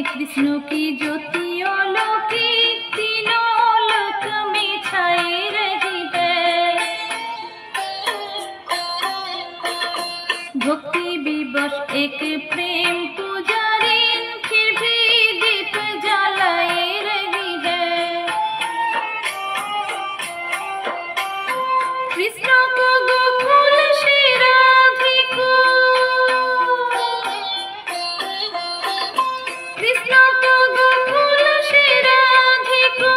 कृष्ण की ज्योति अलौकिक तीनों लोक में छाई रही है। भक्ति विवश एक प्रेम पुजारी फिर भी दीप जलाई रही है। कृष्ण को गोकुल से राधिका, कृष्ण को गोकुल से राधिका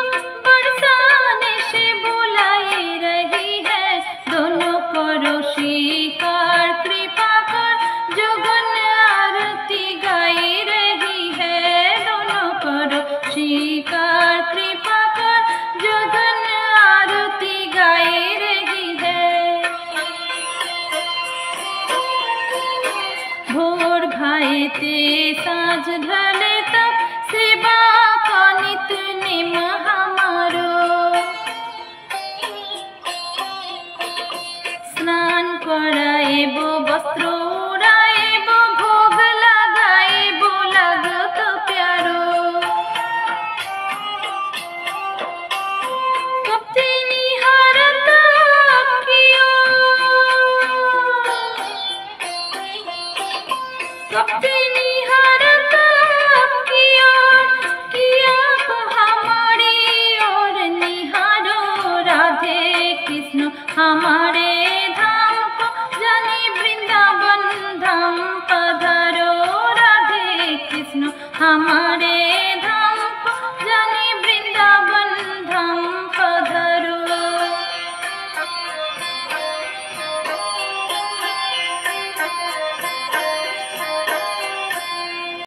बरसाने से बुलाई रही है। दोनों करो स्वीकार कृपा कर जोगन आरती गाई रही है। दोनों करो स्वीकार कृपा कर जोगन आरती गाई रही है। भोर भाई ते साँझ ढले तब सेवा का नित नेम हमारो। स्नान कराए वो वस्त्र उड़ाए वो भोग लगाए वो लगत प्यारो। कपते निहारत अखियों, कपते निहारत अखियों किया हमारी और निहारो। राधे कृष्ण हमारे धाम को जाने वृंदावन धाम पधारो। राधे कृष्ण हमारे धाम